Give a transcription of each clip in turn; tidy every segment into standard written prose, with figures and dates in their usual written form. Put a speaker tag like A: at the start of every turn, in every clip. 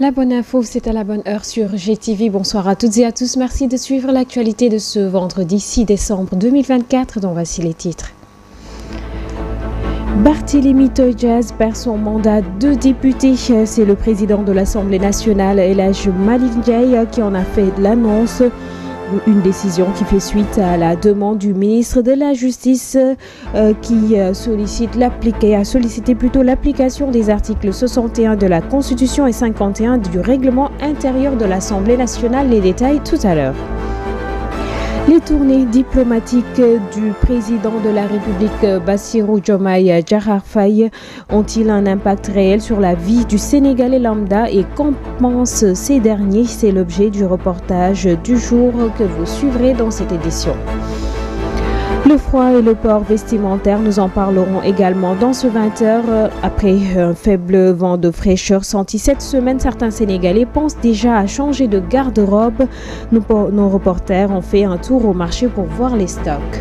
A: La bonne info, c'est à la bonne heure sur GTV. Bonsoir à toutes et à tous. Merci de suivre l'actualité de ce vendredi 6 décembre 2024, dont voici les titres. Barthélémy Toye-Dias perd son mandat de député. C'est le président de l'Assemblée nationale, El Hadj Malick Ndiaye, qui en a fait l'annonce. Une décision qui fait suite à la demande du ministre de la Justice qui a sollicité l'application des articles 61 de la Constitution et 51 du règlement intérieur de l'Assemblée nationale. Les détails tout à l'heure. Les tournées diplomatiques du président de la République Bassirou Diomaye Diakhar Faye ont-ils un impact réel sur la vie du Sénégalais lambda et qu'en pensent ces derniers? C'est l'objet du reportage du jour que vous suivrez dans cette édition. Le froid et le port vestimentaire, nous en parlerons également dans ce 20h. Après un faible vent de fraîcheur senti cette semaine, certains Sénégalais pensent déjà à changer de garde-robe. Nos reporters ont fait un tour au marché pour voir les stocks.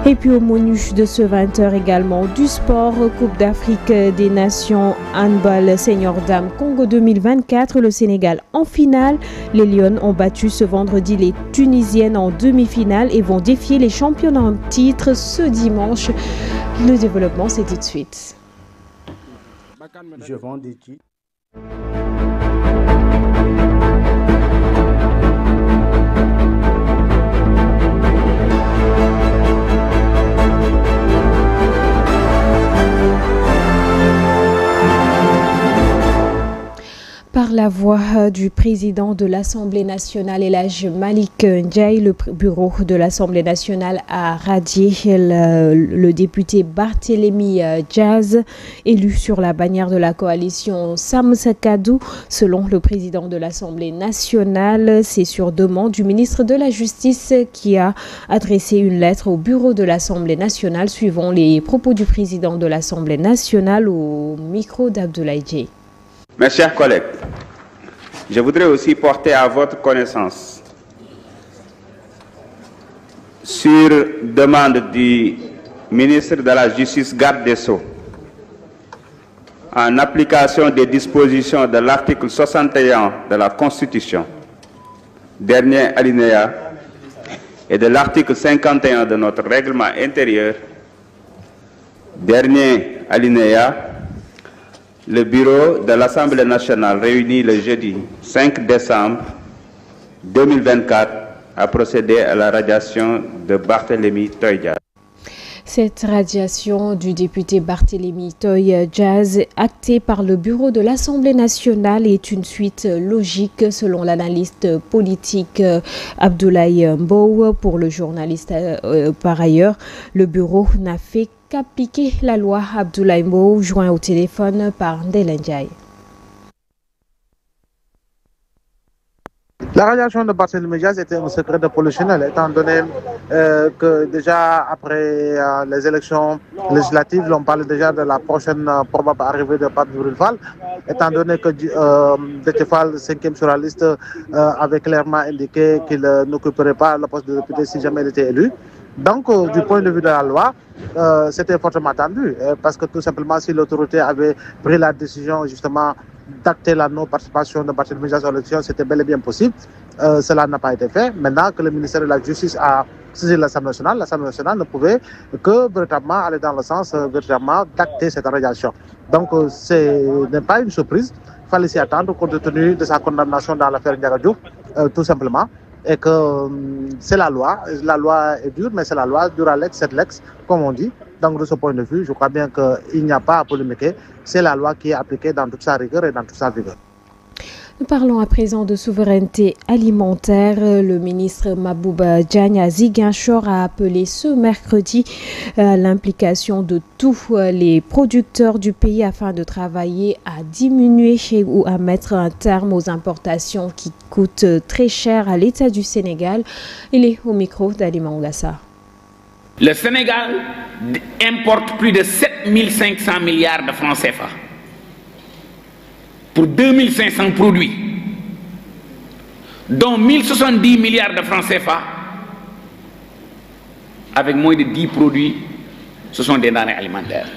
A: Et puis au menu de ce 20h également du sport, Coupe d'Afrique des Nations handball senior dame Congo 2024, le Sénégal en finale. Les Lions ont battu ce vendredi les Tunisiennes en demi-finale et vont défier les champions en titre ce dimanche. Le développement, c'est tout de suite.
B: Je vends des titres.
A: Par la voix du président de l'Assemblée nationale, El Hadj Malick Ndiaye, le bureau de l'Assemblée nationale a radié le député Barthélémy Dias, élu sur la bannière de la coalition Sam Sa Kaddu. Selon le président de l'Assemblée nationale, c'est sur demande du ministre de la Justice qui a adressé une lettre au bureau de l'Assemblée nationale, suivant les propos du président de l'Assemblée nationale au micro d'Abdoulaye Dieye.
C: Mes chers collègues, je voudrais aussi porter à votre connaissance, sur demande du ministre de la Justice, garde des Sceaux, en application des dispositions de l'article 61 de la Constitution, dernier alinéa, et de l'article 51 de notre règlement intérieur, dernier alinéa, le bureau de l'Assemblée nationale réuni le jeudi 5 décembre 2024 a procédé à la radiation de Barthélémy Toye-Dias.
A: Cette radiation du député Barthélémy Toye-Dias, actée par le bureau de l'Assemblée nationale, est une suite logique selon l'analyste politique Abdoulaye Mbow. Pour le journaliste, par ailleurs, le bureau n'a fait qu'appliquer la loi. Abdoulaye Mbow, joint au téléphone par Ndella Ndiaye.
B: La radiation de Barthélémy Dias était un secret de polichinelle, étant donné que déjà après les élections législatives, l'on parle déjà de la prochaine probable arrivée de Pape Djibril Fall, étant donné que Déthié Fall, 5e sur la liste, avait clairement indiqué qu'il n'occuperait pas le poste de député si jamais il était élu. Donc, du point de vue de la loi, c'était fortement attendu, parce que tout simplement, si l'autorité avait pris la décision justement d'acter la non-participation de Barthélémy Dias aux élections, c'était bel et bien possible. Cela n'a pas été fait. Maintenant que le ministère de la Justice a saisi l'Assemblée nationale ne pouvait que véritablement aller dans le sens véritablement d'acter cette radiation. Donc, ce n'est pas une surprise. Il fallait s'y attendre compte tenu de sa condamnation dans l'affaire Ndiaga Diouf, tout simplement. Et que c'est la loi est dure, mais c'est la loi, dura lex, sed lex, comme on dit. Donc de ce point de vue, je crois bien qu'il n'y a pas à polémiquer, c'est la loi qui est appliquée dans toute sa rigueur et dans toute sa vigueur.
A: Nous parlons à présent de souveraineté alimentaire. Le ministre Mabouba Diagne à Ziguinchor a appelé ce mercredi à l'implication de tous les producteurs du pays afin de travailler à diminuer ou à mettre un terme aux importations qui coûtent très cher à l'État du Sénégal. Il est au micro d'Ali Mangassa.
D: Le Sénégal importe plus de 7500 milliards de francs CFA. Pour 2500 produits, dont 1070 milliards de francs CFA, avec moins de 10 produits, ce sont des denrées alimentaires.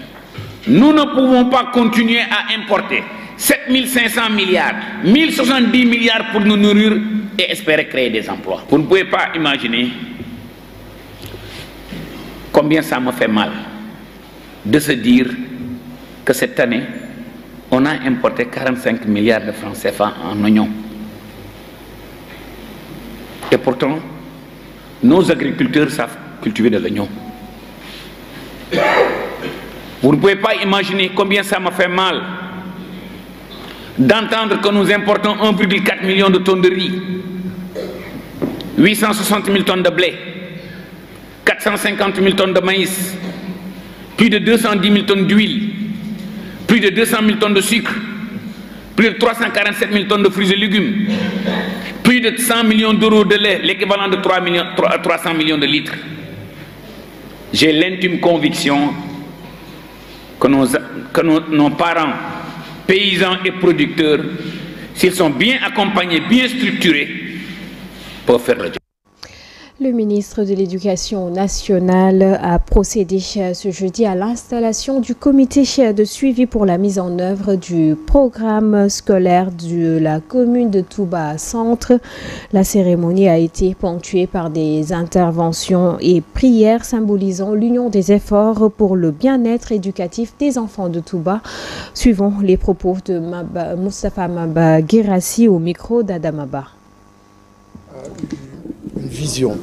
D: Nous ne pouvons pas continuer à importer 7500 milliards, 1070 milliards pour nous nourrir et espérer créer des emplois. Vous ne pouvez pas imaginer combien ça me fait mal de se dire que cette année, on a importé 45 milliards de francs CFA en oignons. Et pourtant, nos agriculteurs savent cultiver de l'oignon. Vous ne pouvez pas imaginer combien ça me fait mal d'entendre que nous importons 1,4 million de tonnes de riz, 860 000 tonnes de blé, 450 000 tonnes de maïs, plus de 210 000 tonnes d'huile, plus de 200 000 tonnes de sucre, plus de 347 000 tonnes de fruits et légumes, plus de 100 millions d'euros de lait, l'équivalent de 300 millions de litres. J'ai l'intime conviction que nos parents, paysans et producteurs, s'ils sont bien accompagnés, bien structurés, peuvent faire le job.
A: Le ministre de l'Éducation nationale a procédé ce jeudi à l'installation du comité de suivi pour la mise en œuvre du programme scolaire de la commune de Touba Centre. La cérémonie a été ponctuée par des interventions et prières symbolisant l'union des efforts pour le bien-être éducatif des enfants de Touba. Suivons les propos de Moustapha Maba Guirassi au micro d'Adamaba.
E: Une vision.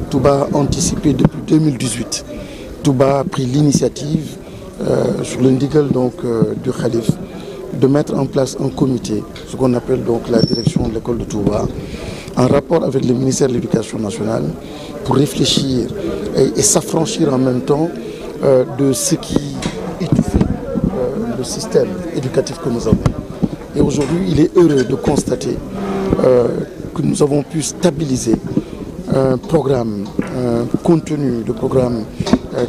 E: Touba a anticipé depuis 2018. Touba a pris l'initiative, sur l'indigal du Khalif, de mettre en place un comité, ce qu'on appelle donc la direction de l'école de Touba, en rapport avec le ministère de l'Éducation nationale, pour réfléchir et s'affranchir en même temps de ce qui étouffait le système éducatif que nous avons. Et aujourd'hui, il est heureux de constater que nous avons pu stabiliser un programme, un contenu de programme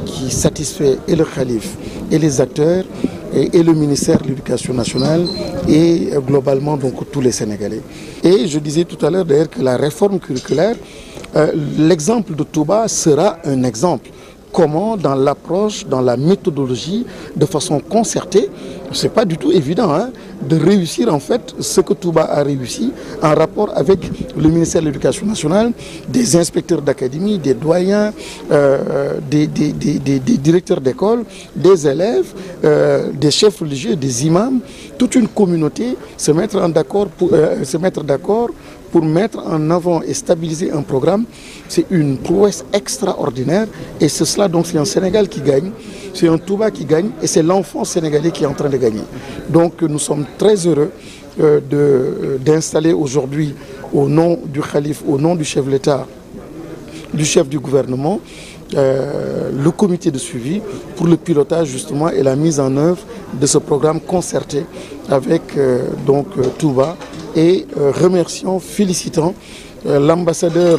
E: qui satisfait et le Khalif et les acteurs et le ministère de l'Éducation nationale et globalement donc tous les Sénégalais. Et je disais tout à l'heure d'ailleurs que la réforme curriculaire, l'exemple de Touba sera un exemple. Comment dans l'approche, dans la méthodologie, de façon concertée, c'est pas du tout évident de réussir en fait ce que Touba a réussi en rapport avec le ministère de l'Éducation nationale, des inspecteurs d'académie, des doyens, des directeurs d'école, des élèves, des chefs religieux, des imams, toute une communauté se mettre d'accord pour mettre en avant et stabiliser un programme. C'est une prouesse extraordinaire et c'est cela donc, c'est un Sénégal qui gagne, c'est un Touba qui gagne et c'est l'enfant sénégalais qui est en train de gagner. Donc nous sommes très heureux d'installer aujourd'hui au nom du Khalif, au nom du chef de l'État, du chef du gouvernement, le comité de suivi pour le pilotage justement et la mise en œuvre de ce programme concerté avec Touba et remerciant, félicitant l'ambassadeur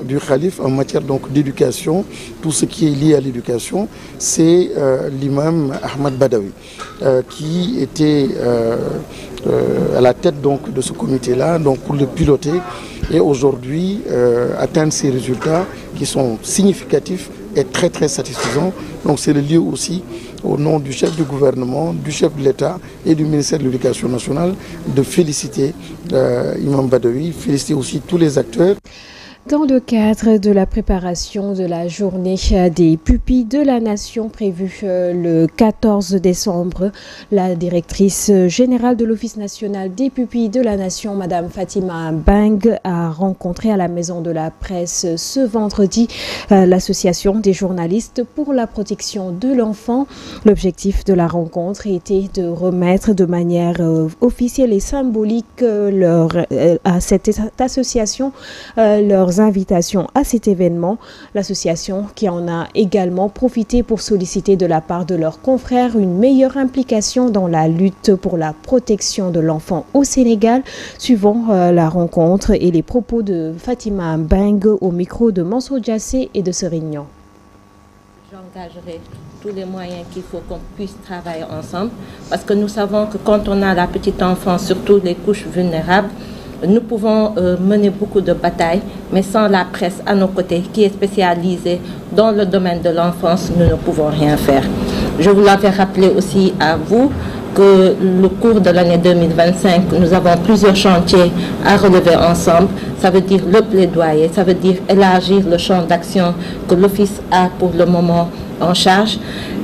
E: du Khalif en matière d'éducation, tout ce qui est lié à l'éducation, c'est l'imam Ahmad Badawi qui était à la tête de ce comité-là, pour le piloter et aujourd'hui atteindre ces résultats qui sont significatifs et très très satisfaisants. Donc c'est le lieu aussi, au nom du chef du gouvernement, du chef de l'État et du ministère de l'Éducation nationale, de féliciter Imam Badawi, féliciter aussi tous les acteurs.
A: Dans le cadre de la préparation de la journée des pupilles de la nation prévue le 14 décembre, la directrice générale de l'Office national des pupilles de la nation, Madame Fatima Bang, a rencontré à la Maison de la Presse ce vendredi l'association des journalistes pour la protection de l'enfant. L'objectif de la rencontre était de remettre de manière officielle et symbolique à cette association leurs invitations à cet événement. L'association qui en a également profité pour solliciter de la part de leurs confrères une meilleure implication dans la lutte pour la protection de l'enfant au Sénégal. Suivant la rencontre et les propos de Fatima Bang au micro de Mansour Diassé et de Serignan.
F: J'engagerai tous les moyens qu'il faut qu'on puisse travailler ensemble parce que nous savons que quand on a la petite enfance, surtout les couches vulnérables, nous pouvons mener beaucoup de batailles, mais sans la presse à nos côtés, qui est spécialisée dans le domaine de l'enfance, nous ne pouvons rien faire. Je vous l'avais rappelé aussi à vous que le cours de l'année 2025, nous avons plusieurs chantiers à relever ensemble. Ça veut dire le plaidoyer, ça veut dire élargir le champ d'action que l'Office a pour le moment en charge.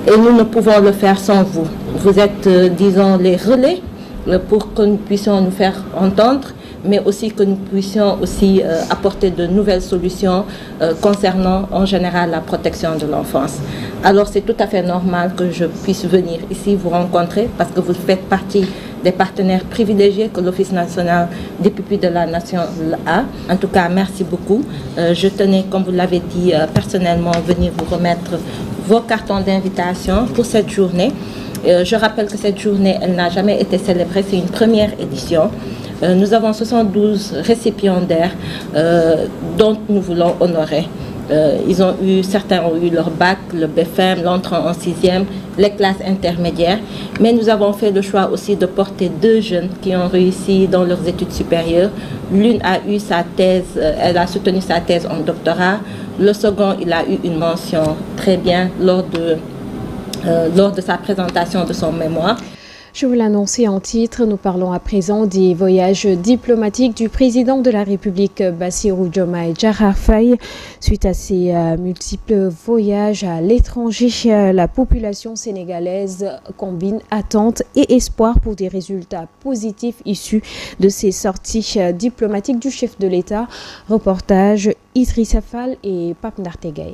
F: Et nous ne pouvons le faire sans vous. Vous êtes, disons, les relais pour que nous puissions nous faire entendre, mais aussi que nous puissions aussi apporter de nouvelles solutions concernant en général la protection de l'enfance. Alors c'est tout à fait normal que je puisse venir ici vous rencontrer parce que vous faites partie des partenaires privilégiés que l'Office national des pupilles de la nation a. En tout cas, merci beaucoup. Je tenais, comme vous l'avez dit, personnellement venir vous remettre vos cartons d'invitation pour cette journée. Je rappelle que cette journée, elle n'a jamais été célébrée, c'est une première édition. Nous avons 72 récipiendaires dont nous voulons honorer. Certains ont eu leur bac, le BFM, l'entrée en 6e, les classes intermédiaires. Mais nous avons fait le choix aussi de porter 2 jeunes qui ont réussi dans leurs études supérieures. L'une a eu sa thèse, elle a soutenu sa thèse en doctorat. Le second, il a eu une mention très bien lors de sa présentation de son mémoire.
A: Je vous l'annonçais en titre, nous parlons à présent des voyages diplomatiques du président de la République Bassirou Diomaye Diakhar Faye. Suite à ces multiples voyages à l'étranger, la population sénégalaise combine attente et espoir pour des résultats positifs issus de ces sorties diplomatiques du chef de l'État. Reportage Idrissa Fall et Pape Nartegay.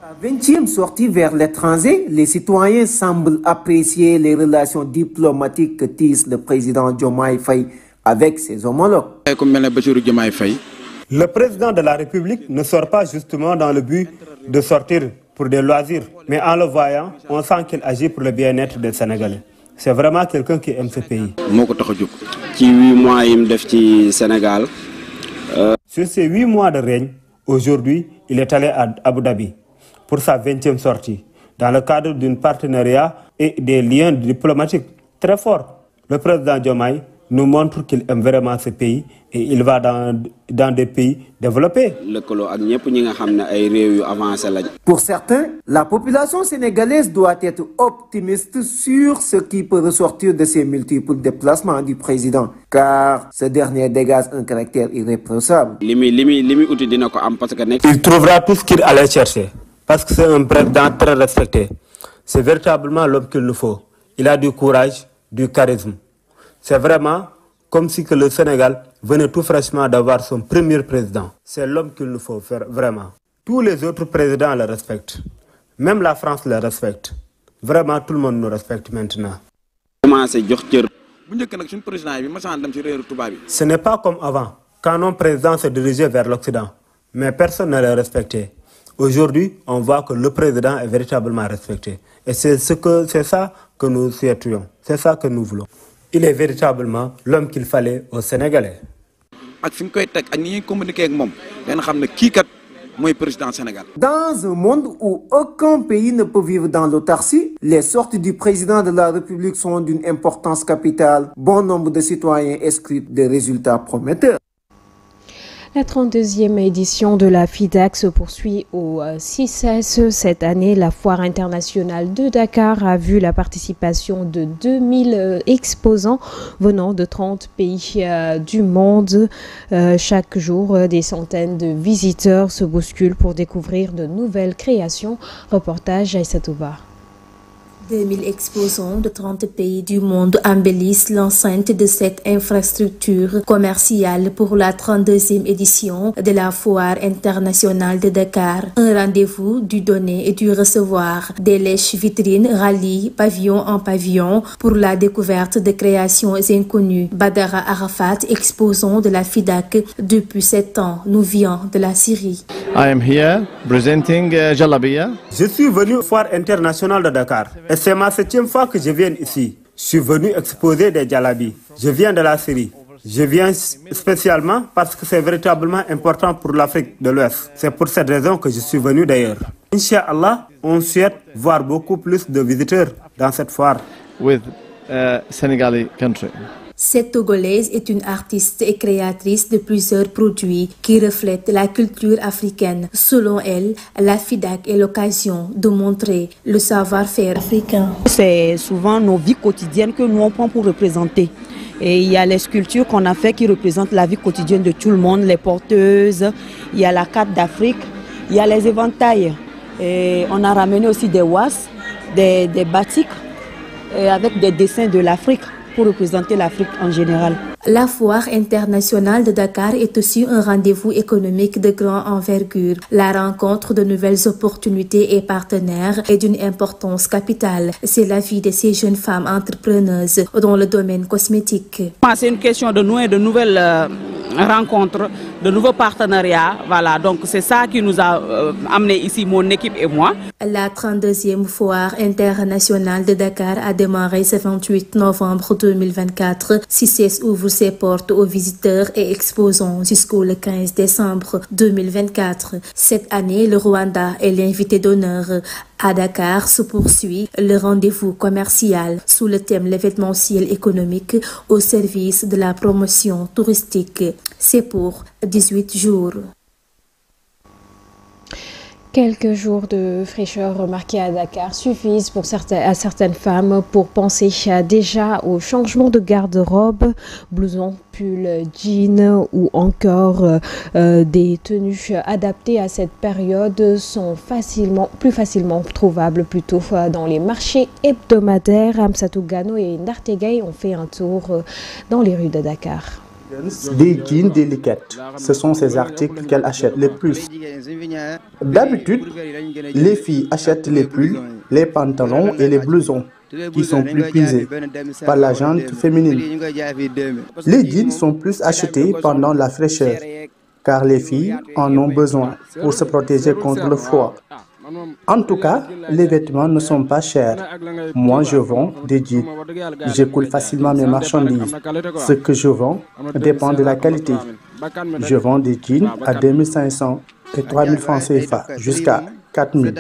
G: À la 20e sortie vers l'étranger, les citoyens semblent apprécier les relations diplomatiques que tisse le président Diomaye Faye avec ses homologues.
H: Le président de la République ne sort pas justement dans le but de sortir pour des loisirs, mais en le voyant, on sent qu'il agit pour le bien-être des Sénégalais. C'est vraiment quelqu'un qui aime ce pays. Sur ces 8 mois de règne, aujourd'hui, il est allé à Abu Dhabi pour sa 20e sortie, dans le cadre d'un partenariat et des liens diplomatiques très forts. Le président Diomaye nous montre qu'il aime vraiment ce pays et il va dans des pays développés.
G: Pour certains, la population sénégalaise doit être optimiste sur ce qui peut ressortir de ces multiples déplacements du président, car ce dernier dégage un caractère irréprochable.
H: Il trouvera tout ce qu'il allait chercher, parce que c'est un président très respecté. C'est véritablement l'homme qu'il nous faut. Il a du courage, du charisme. C'est vraiment comme si que le Sénégal venait tout fraîchement d'avoir son premier président. C'est l'homme qu'il nous faut faire, vraiment. Tous les autres présidents le respectent. Même la France le respecte. Vraiment, tout le monde nous respecte maintenant. Ce n'est pas comme avant, quand nos présidents se dirigeaient vers l'Occident. Mais personne ne le respectait. Aujourd'hui, on voit que le président est véritablement respecté. Et c'est ça que nous souhaitions. C'est ça que nous voulons. Il est véritablement l'homme qu'il fallait aux Sénégalais.
G: Dans un monde où aucun pays ne peut vivre dans l'autarcie, les sorties du président de la République sont d'une importance capitale. Bon nombre de citoyens inscritent des résultats prometteurs.
A: La 32e édition de la FIDAK se poursuit au CICES. Cette année, la foire internationale de Dakar a vu la participation de 2000 exposants venant de 30 pays du monde. Chaque jour, des centaines de visiteurs se bousculent pour découvrir de nouvelles créations. Reportage Aïssa Touba.
I: 2000 exposants de 30 pays du monde embellissent l'enceinte de cette infrastructure commerciale pour la 32e édition de la Foire internationale de Dakar. Un rendez-vous du donner et du recevoir. Des lèches vitrines rallient pavillon en pavillon pour la découverte de créations inconnues. Badara Arafat, exposant de la FIDAK depuis 7 ans, nous vient de la Syrie.
J: I am here presenting Jalabiya.
H: Je suis venu à la Foire internationale de Dakar. C'est ma 7e fois que je viens ici. Je suis venu exposer des jalabis. Je viens de la Syrie. Je viens spécialement parce que c'est véritablement important pour l'Afrique de l'Ouest. C'est pour cette raison que je suis venu d'ailleurs. Inch'Allah, on souhaite voir beaucoup plus de visiteurs dans cette foire.
J: With Senegalese country.
I: Cette Togolaise est une artiste et créatrice de plusieurs produits qui reflètent la culture africaine. Selon elle, la FIDAK est l'occasion de montrer le savoir-faire africain.
K: C'est souvent nos vies quotidiennes que nous on prend pour représenter. Et il y a les sculptures qu'on a fait qui représentent la vie quotidienne de tout le monde, les porteuses, il y a la carte d'Afrique, il y a les éventails. Et on a ramené aussi des was, des batiks avec des dessins de l'Afrique pour représenter l'Afrique en général.
I: La foire internationale de Dakar est aussi un rendez-vous économique de grande envergure. La rencontre de nouvelles opportunités et partenaires est d'une importance capitale. C'est l'avis de ces jeunes femmes entrepreneuses dans le domaine cosmétique.
K: C'est une question de nouer de nouvelles rencontres, de nouveaux partenariats. Voilà, donc c'est ça qui nous a amené ici, mon équipe et moi.
I: La 32e foire internationale de Dakar a démarré ce 28 novembre 2024. CICES ouvre ses portes aux visiteurs et exposants jusqu'au 15 décembre 2024. Cette année, le Rwanda est l'invité d'honneur. À Dakar se poursuit le rendez-vous commercial sous le thème l'événementiel économique au service de la promotion touristique. C'est pour 18 jours.
A: Quelques jours de fraîcheur remarqués à Dakar suffisent pour certaines femmes pour penser déjà au changement de garde-robe, blouson, pull, jean ou encore des tenues adaptées à cette période sont plus facilement trouvables plutôt dans les marchés hebdomadaires. Amsatou Gano et Ndartegay ont fait un tour dans les rues de Dakar.
L: Des jeans délicates, ce sont ces articles qu'elles achètent le plus. D'habitude, les filles achètent les pulls, les pantalons et les blousons qui sont plus prisés par la gente féminine. Les jeans sont plus achetés pendant la fraîcheur car les filles en ont besoin pour se protéger contre le froid. En tout cas, les vêtements ne sont pas chers. Moi, je vends des jeans. J'écoule facilement mes marchandises. Ce que je vends dépend de la qualité. Je vends des jeans à 2500 et 3000 francs CFA jusqu'à 4000.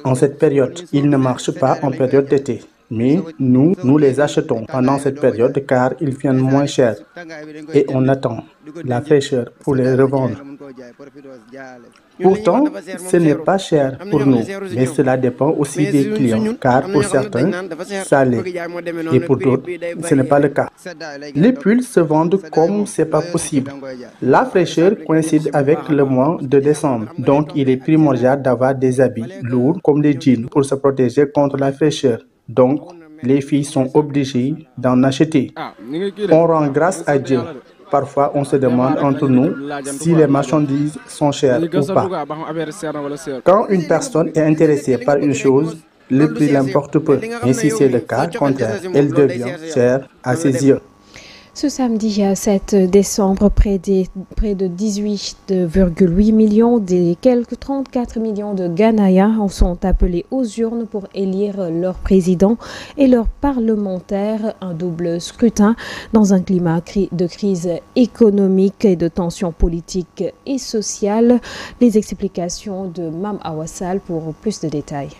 L: En cette période, ils ne marchent pas en période d'été. Mais nous les achetons pendant cette période car ils viennent moins chers. Et on attend la fraîcheur pour les revendre. Pourtant, ce n'est pas cher pour nous, mais cela dépend aussi des clients, car pour certains, ça l'est, et pour d'autres, ce n'est pas le cas. Les pulls se vendent comme c'est pas possible. La fraîcheur coïncide avec le mois de décembre, donc il est primordial d'avoir des habits lourds comme les jeans pour se protéger contre la fraîcheur. Donc, les filles sont obligées d'en acheter. On rend grâce à Dieu. Parfois, on se demande entre nous si les marchandises sont chères ou pas. Quand une personne est intéressée par une chose, le prix l'importe peu. Mais si c'est le cas contraire, elle devient chère à ses yeux.
A: Ce samedi 7 décembre, près de 18,8 millions des quelques 34 millions de Ghanéens sont appelés aux urnes pour élire leur président et leurs parlementaires. Un double scrutin dans un climat de crise économique et de tensions politiques et sociales. Les explications de Mam Awassal pour plus de détails.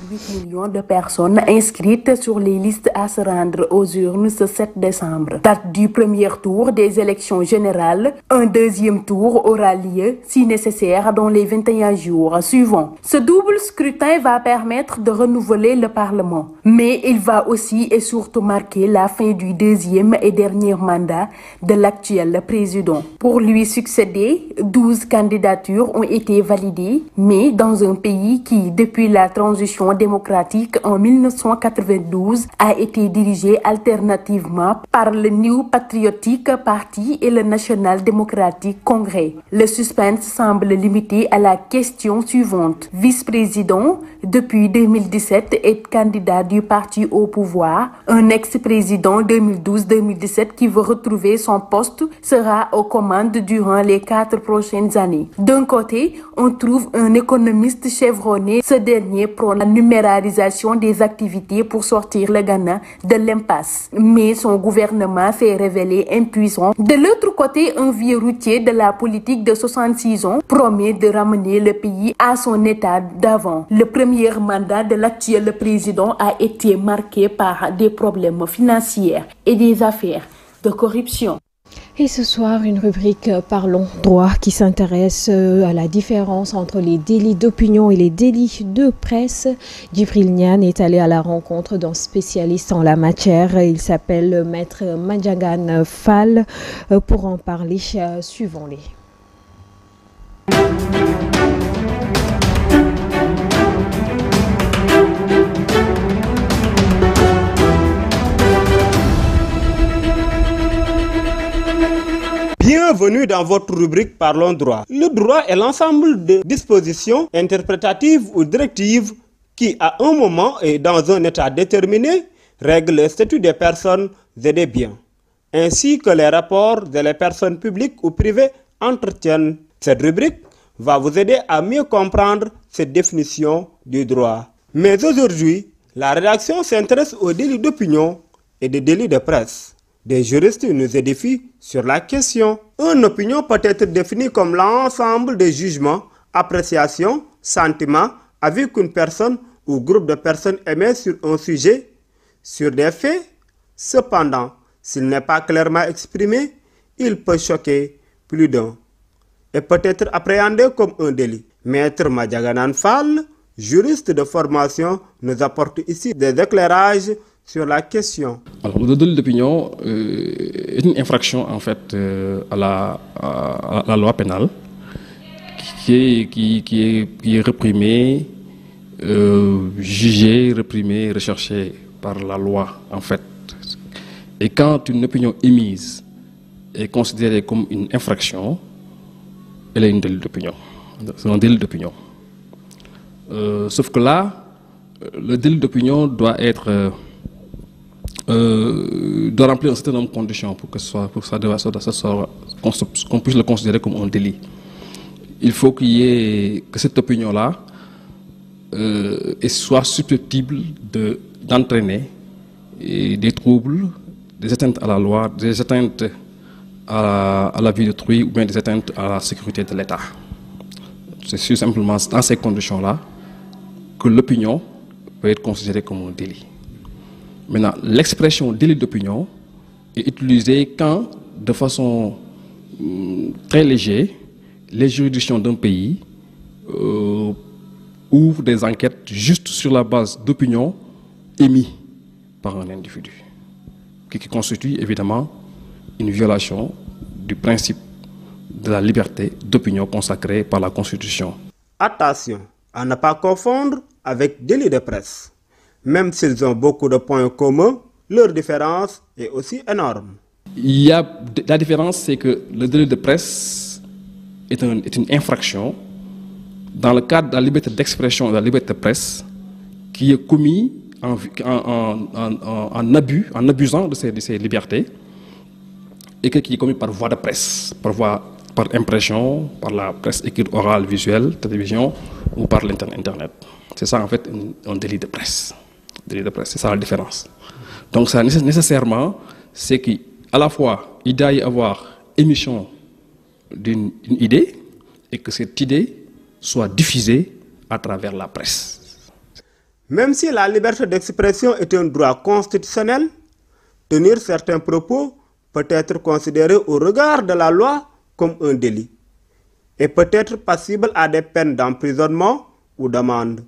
M: 8 millions de personnes inscrites sur les listes à se rendre aux urnes ce 7 décembre. Date du premier tour des élections générales. Un deuxième tour aura lieu, si nécessaire, dans les 21 jours suivants. Ce double scrutin va permettre de renouveler le Parlement. Mais il va aussi et surtout marquer la fin du deuxième et dernier mandat de l'actuel président. Pour lui succéder, 12 candidatures ont été validées, mais dans un pays qui, depuis la transition démocratique en 1992 a été dirigé alternativement par le New Patriotic Party et le National Democratic Congress. Le suspense semble limité à la question suivante. Vice-président depuis 2017 et candidat du parti au pouvoir, un ex-président 2012-2017 qui veut retrouver son poste sera aux commandes durant les 4 prochaines années. D'un côté, on trouve un économiste chevronné. Ce dernier prône la numérarisation des activités pour sortir le Ghana de l'impasse. Mais son gouvernement gouvernement s'est révélé impuissant. De l'autre côté, un vieux routier de la politique de 66 ans promet de ramener le pays à son état d'avant. Le premier mandat de l'actuel président a été marqué par des problèmes financiers et des affaires de corruption.
A: Et ce soir, une rubrique Parlons droit qui s'intéresse à la différence entre les délits d'opinion et les délits de presse. Djibril Niane est allé à la rencontre d'un spécialiste en la matière. Il s'appelle Maître Mandjangan Fall. Pour en parler, suivons-les.
H: Bienvenue dans votre rubrique Parlons droit. Le droit est l'ensemble de dispositions interprétatives ou directives qui, à un moment et dans un état déterminé, règlent le statut des personnes et des biens, ainsi que les rapports que les personnes publiques ou privées entretiennent. Cette rubrique va vous aider à mieux comprendre cette définition du droit. Mais aujourd'hui, la rédaction s'intéresse aux délits d'opinion et des délits de presse. Des juristes nous édifient sur la question. Une opinion peut être définie comme l'ensemble des jugements, appréciations, sentiments, avis qu'une personne ou groupe de personnes émet sur un sujet, sur des faits. Cependant, s'il n'est pas clairement exprimé, il peut choquer plus d'un et peut être appréhendé comme un délit. Maître Mandjangan Fall, juriste de formation, nous apporte ici des éclairages sur la question.
N: Alors, le délit d'opinion est une infraction en fait à la loi pénale qui est réprimée, jugée, réprimée, recherchée par la loi en fait. Et quand une opinion émise est considérée comme une infraction, elle est un délit d'opinion. C'est un délit d'opinion. Sauf que là, le délit d'opinion doit remplir un certain nombre de conditions pour que qu'on puisse le considérer comme un délit. Il faut que cette opinion-là soit susceptible d'entraîner des troubles, des atteintes à la loi, des atteintes à la vie d'autrui ou bien des atteintes à la sécurité de l'État. C'est simplement dans ces conditions-là que l'opinion peut être considérée comme un délit. Maintenant, l'expression délit d'opinion est utilisée quand, de façon très légère, les juridictions d'un pays ouvrent des enquêtes juste sur la base d'opinions émises par un individu, qui constitue évidemment une violation du principe de la liberté d'opinion consacrée par la Constitution.
H: Attention à ne pas confondre avec délit de presse. Même s'ils ont beaucoup de points communs, leur différence est aussi énorme.
N: La différence, c'est que le délit de presse est une infraction dans le cadre de la liberté d'expression et de la liberté de presse qui est commis en abusant de ces libertés et qui est commis par voie de presse, par impression, par la presse écrite, orale, visuelle, télévision ou par l'Internet. C'est ça en fait un délit de presse. C'est ça la différence. Donc ça nécessairement, c'est qu'à la fois, il doit y avoir émission d'une idée et que cette idée soit diffusée à travers la presse.
H: Même si la liberté d'expression est un droit constitutionnel, tenir certains propos peut être considéré au regard de la loi comme un délit et peut être passible à des peines d'emprisonnement ou d'amende.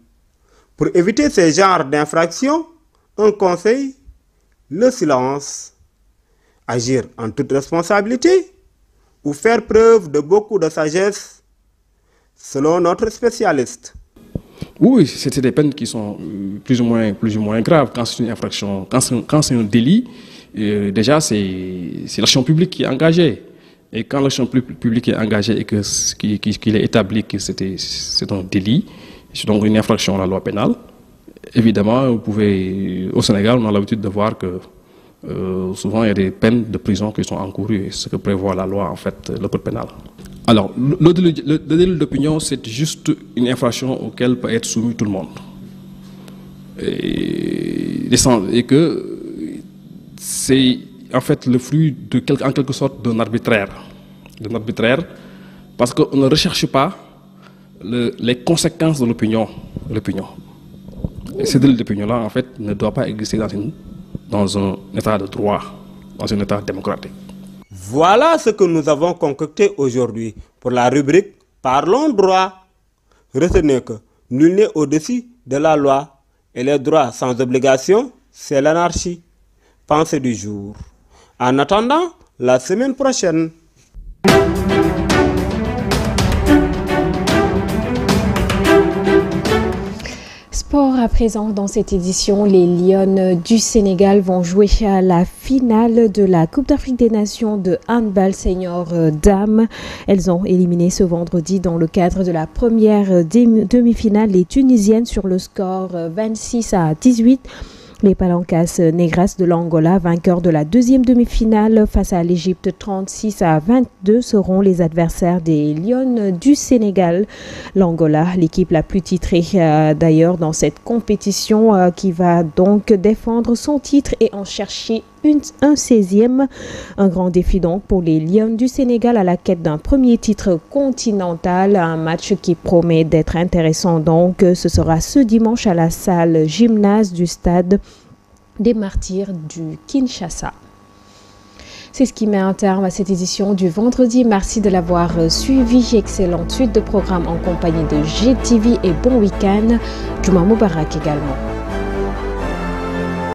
H: Pour éviter ces genres d'infractions, un conseil, le silence, agir en toute responsabilité ou faire preuve de beaucoup de sagesse, selon notre spécialiste.
N: Oui, c'est des peines qui sont plus ou moins graves. Quand c'est une infraction, quand c'est un délit, déjà c'est l'action publique qui est engagée. Et quand l'action publique est engagée et qu'il est établi que c'est un délit, c'est donc une infraction à la loi pénale, évidemment, au Sénégal, on a l'habitude de voir que souvent il y a des peines de prison qui sont encourues, ce que prévoit la loi, en fait, le code pénal. Alors, le délit d'opinion, c'est juste une infraction auquel peut être soumis tout le monde. Et que c'est en fait le fruit en quelque sorte d'un arbitraire. Parce qu'on ne recherche pas les conséquences de l'opinion. Et cette opinion-là, en fait, ne doit pas exister dans un état de droit, dans un état démocratique.
H: Voilà ce que nous avons concocté aujourd'hui pour la rubrique Parlons droit. Retenez que nul n'est au-dessus de la loi et les droits sans obligation, c'est l'anarchie. Pensée du jour. En attendant, la semaine prochaine.
A: Sport à présent dans cette édition, les Lions du Sénégal vont jouer à la finale de la Coupe d'Afrique des Nations de handball senior dames. Elles ont éliminé ce vendredi dans le cadre de la première demi-finale les Tunisiennes sur le score 26-18. Les Palancas Negras de l'Angola, vainqueurs de la deuxième demi-finale face à l'Égypte 36-22, seront les adversaires des Lions du Sénégal. L'Angola, l'équipe la plus titrée d'ailleurs dans cette compétition, qui va donc défendre son titre et en chercher un 16e. Un grand défi donc pour les Lions du Sénégal à la quête d'un premier titre continental. Un match qui promet d'être intéressant donc. Ce sera ce dimanche à la salle gymnase du stade des Martyrs du Kinshasa. C'est ce qui met un terme à cette édition du vendredi. Merci de l'avoir suivi. Excellente suite de programmes en compagnie de GTV et bon week-end. Juma Moubarak également.